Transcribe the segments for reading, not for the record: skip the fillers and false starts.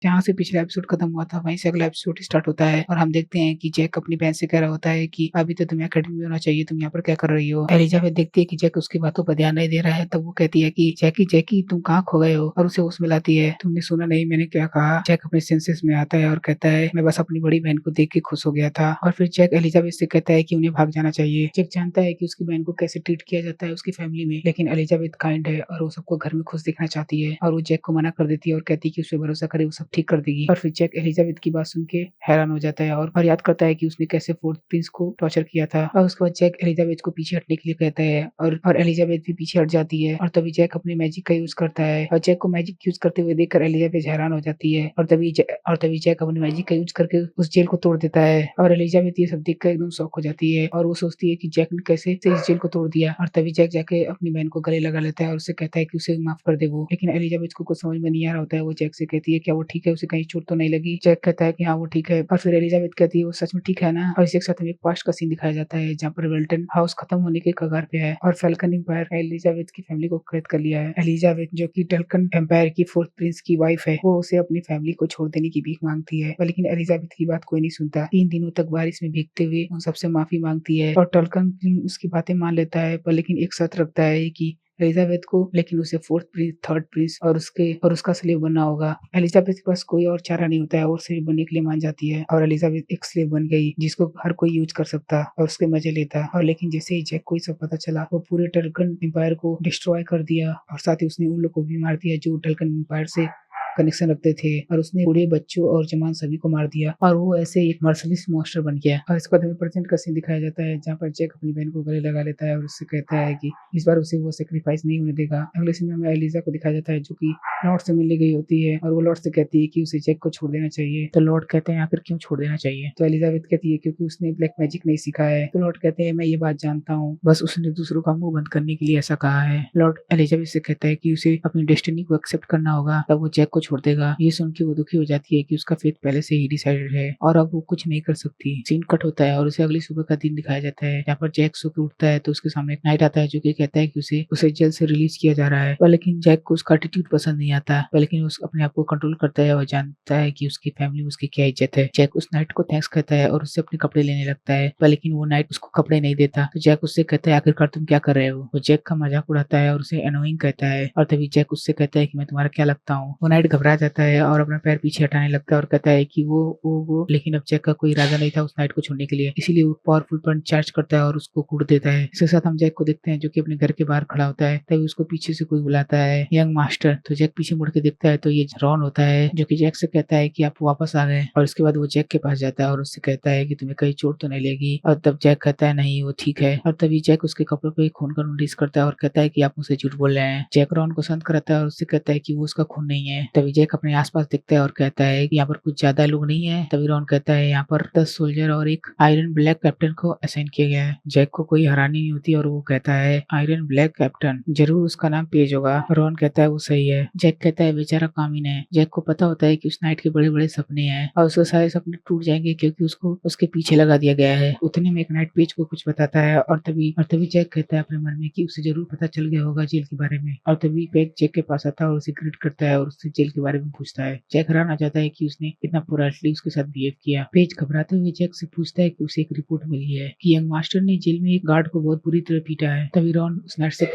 जहाँ से पिछला एपिसोड खत्म हुआ था वहीं से अगला एपिसोड स्टार्ट होता है और हम देखते हैं कि जैक अपनी बहन से कह रहा होता है कि अभी तो तुम्हें एकेडमी में होना चाहिए, तुम यहाँ पर क्या कर रही हो। एलिजाबेथ देखती है कि जैक उसकी बातों पर ध्यान नहीं दे रहा है, तब वो कहती है कि जैकी जैकी तुम कहाँ खो गए हो, और उसे होश में लाती है। तुमने सुना नहीं मैंने क्या कहा। जैक अपने सेंसेस में आता है और कहता है मैं बस अपनी बड़ी बहन को देख के खुश हो गया था। और फिर जैक एलिजाबेथ से कहता है कि उन्हें भाग जाना चाहिए। जैक जानता है कि उसकी बहन को कैसे ट्रीट किया जाता है उसकी फैमिली में, लेकिन एलिजाबेथ काइंड है और वो सबको घर में खुश दिखना चाहती है और वो जैक को मना कर देती है और कहती है कि उस पर भरोसा करे, वो सब ठीक कर देगी। और फिर जैक एलिजाबेथ की बात सुन के हैरान हो जाता है और याद करता है कि उसने कैसे फोर्थ प्रिंस को टॉर्चर किया था। और उसके बाद जैक एलिजाबेथ को पीछे हटने के लिए कहता है और एलिजाबेथ भी पीछे हट जाती है। और तभी जैक अपने मैजिक का यूज करता है और जैक को मैजिक यूज करते हुए देखकर एलिजाबेथ हैरान हो जाती है। और तभी जैक अपने मैजिक का यूज करके उस जेल को तोड़ देता है और एलिजाबेथ ये सब देखकर एकदम शॉक हो जाती है और वो सोचती है कि जैक ने कैसे से इस जेल को तोड़ दिया। और तभी जैक जाके अपनी बहन को गले लगा लेता है और उससे कहता है कि उसे माफ कर दे वो। लेकिन एलिजाबेथ को कुछ समझ में नहीं आ रहा होता है। वो जैक से कहती है क्या वो ठीक है, उसे कहीं चोट तो नहीं लगी। जैक कहता है कि हाँ वो ठीक है। और फिर एलिजाबेथ कहती है वो सच में ठीक है ना। और इसी के साथ हमें एक पास्ट का सीन दिखाया जाता है जहाँ पर वेल्टन हाउस खत्म होने के कगार पे है और फैल्कन एम्पायर एलिजाबेथ की फैमिली को कैद कर लिया है। एलिजाबेथ जो कि टल्कन एम्पायर की फोर्थ प्रिंस की वाइफ है, वो उसे अपनी फैमिली को छोड़ देने की भीख मांगती है, लेकिन एलिजाबेथ की बात कोई नहीं सुनता। 3 दिनों तक बारिश में भीगते हुए उन सबसे माफी मांगती है और टल्कन किंग उसकी बातें मान लेता है, पर लेकिन एक शर्त रखता है कि एलिजाबेथ को लेकिन उसे फोर्थ प्रिंस, थर्ड प्रिंस और उसका स्लेव बनना होगा। एलिजाबेथ के पास कोई और चारा नहीं होता है और स्लेव बनने के लिए मान जाती है और एलिजाबेथ एक स्लेव बन गई जिसको हर कोई यूज कर सकता और उसके मजे लेता। और लेकिन जैसे ही जैक को ये सब पता चला वो पूरे टर्कन एम्पायर को डिस्ट्रॉय कर दिया और साथ ही उसने उन लोग को भी मार दिया जो टर्कन एम्पायर से कनेक्शन रखते थे और उसने बूढ़े बच्चों और जवान सभी को मार दिया और वो ऐसे एक मर्सिलेस मॉन्स्टर बन गया। और इसके बाद हमें प्रेजेंट का सीन दिखाया जाता है जहाँ पर जैक अपनी बहन को गले लगा लेता है और उससे कहता है कि इस बार उसे वो सेक्रीफाइस नहीं होने देगा। अगले सीन में हमें एलिजा को दिखाया जाता है जो कि लॉर्ड से मिलने गई होती है और वो लॉर्ड से कहती है कि उसे जैक को छोड़ देना चाहिए। तो लॉर्ड कहते हैं आखिर क्यों छोड़ देना चाहिए। तो एलिजाबेथ कहती है क्योंकि उसने ब्लैक मैजिक नहीं सीखा है। तो लॉर्ड कहते हैं मैं ये बात जानता हूँ, बस उसने दूसरों का मुंह बंद करने के लिए ऐसा कहा है। लॉर्ड एलिजाबेथ से कहता है कि उसे अपनी डेस्टिनी को एक्सेप्ट करना होगा तब वो जैक को छोड़ देगा। ये सुन के वो दुखी हो जाती है कि उसका फेथ पहले से ही डिसाइडेड है और अब वो कुछ नहीं कर सकती। सीन कट होता है और उसे अगली सुबह का दिन दिखाया जाता है जहाँ पर जैक सो के उठता है तो उसके सामने एक नाइट आता है जो कि कहता है कि उसे जेल से रिलीज किया जा रहा है। पर लेकिन जैक को उसका एटीट्यूड पसंद नहीं आता, पर लेकिन उस अपने आप को कंट्रोल करता है और जानता है कि उसकी फैमिली में उसकी क्या इज्जत है। जैक उस नाइट को थैंक्स कहता है और उससे अपने कपड़े लेने लगता है, पर लेकिन वो नाइट उसको कपड़े नहीं देता। तो जैक उससे कहता है आखिरकार तुम क्या कर रहे हो। वो जैक का मजाक उड़ाता है और उसे एनोइंग कहता है और तभी जैक उससे कहता है कि मैं तुम्हारा क्या लगता हूँ। वो नाइट घबरा जाता है और अपना पैर पीछे हटाने लगता है और कहता है कि वो लेकिन अब जैक का कोई इरादा नहीं था उस नाइट को छोड़ने के लिए, इसीलिए वो पावरफुल पॉइंट चार्ज करता है और उसको कूट देता है। इसके साथ हम जैक को देखते हैं जो कि अपने घर के बाहर खड़ा होता है, तभी उसको पीछे से कोई बुलाता है यंग मास्टर। तो जैक पीछे मुड़ के देखता है तो ये रॉन होता है जो कि जैक से कहता है कि आप वापस आ गए। और उसके बाद वो जैक के पास जाता है और उससे कहता है कि तुम्हें कहीं चोट तो नहीं लगी। और तब जैक कहता है नहीं वो ठीक है। और तभी जैक उसके कपड़ों पे खून का नोटिस करता है और कहता है कि आप मुझसे झूठ बोल रहे हैं। जैक रॉन को शांत कराता है और उससे कहता है कि वो उसका खून नहीं है। तभी जैक अपने आसपास देखता है और कहता है कि यहाँ पर कुछ ज्यादा लोग नहीं है। तभी रॉन कहता है यहाँ पर 10 सोल्जर और एक आयरन ब्लैक कैप्टन को असाइन किया गया है। जैक को कोई हैरानी नहीं होती और वो कहता है आयरन ब्लैक कैप्टन, जरूर उसका नाम पेज होगा। रॉन कहता है वो सही है। जैक कहता है बेचारा कामिन है। जैक को पता होता है कि उस नाइट के बड़े बड़े सपने हैं और उसके सारे सपने टूट जाएंगे क्योंकि उसको उसके पीछे लगा दिया गया है। उतने में एक नाइट पेज को कुछ बताता है और तभी जैक कहता है अपने मन में कि उसे जरूर पता चल गया होगा जेल के बारे में। और तभी पेज जैक के पास आता है और उसे ग्रीट करता है और उससे जेल के बारे में पूछता है। जैक हैरान आ जाता है कि उसने इतना पोलाइटली उसके साथ बिहेव किया। पेज घबराते हुए जैक से पूछता है कि उसे एक रिपोर्ट मिली है कि यंग मास्टर ने जेल में एक गार्ड को बहुत बुरी तरह पीटा है। तभी रॉन उस नाइट से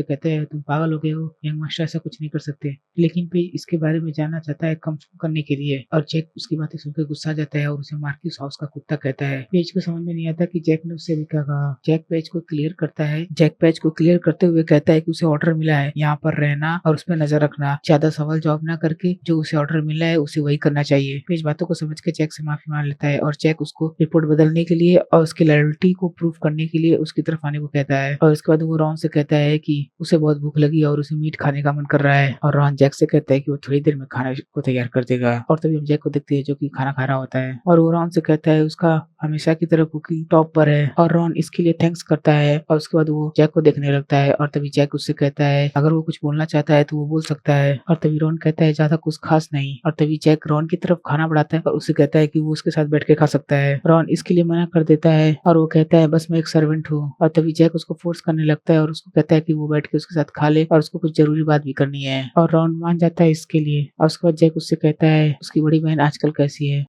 कहता है तुम पागल हो गए हो, यंग मास्टर ऐसा कुछ नहीं कर सकते। लेकिन पेज इसके बारे में जानना चाहता है कंफर्म करने के लिए और जैक उसकी बातें सुनकर गुस्सा जाता है और उसे मार्क्यूस हाउस का कुत्ता कहता है। पेज को समझ में नहीं आता कि जैक ने उससे भी क्या कहा। जैक पेज को क्लियर करते हुए कहता है कि उसे ऑर्डर मिला है यहाँ पर रहना और उस पर नजर रखना, ज्यादा सवाल जवाब ना करके जो उसे ऑर्डर मिला है उसे वही करना चाहिए। पेज बातों को समझ के जैक से माफी मांग लेता है और जैक उसको रिपोर्ट बदलने के लिए और उसकी लॉयल्टी को प्रूव करने के लिए उसकी तरफ आने को कहता है। और उसके बाद वो रॉन से कहता है कि उसे बहुत भूख लगी और उसे मीट खाने का मन कर रहा है और रॉन जैक से कहता है कि वो थोड़ी देर में खाना को तैयार कर देगा। और तभी हम जैक को देखते हैं जो कि खाना खा रहा होता है और वो रॉन से कहता है उसका हमेशा की तरह कुकी टॉप पर है और रॉन इसके लिए थैंक्स करता है और उसके बाद वो जैक को देखने लगता है और तभी जैक उससे कहता है अगर वो कुछ बोलना चाहता है तो वो बोल सकता है और तभी रॉन कहता है ज्यादा कुछ खास नहीं और तभी जैक रॉन की तरफ खाना बढ़ाता है और उसे कहता है कि वो उसके साथ बैठ के खा सकता है। रॉन इसके लिए मना कर देता है और वो कहता है बस मैं एक सर्वेंट हूँ और तभी जैक उसको फोर्स करने लगता है और उसको कहता है कि वो बैठ के उसके साथ खा ले और उसको कुछ जरूरी बात भी करनी है और रॉन मान जाता है इसके लिए और उसके बाद जैक उससे कहता है उसकी बड़ी बहन आजकल कैसी है।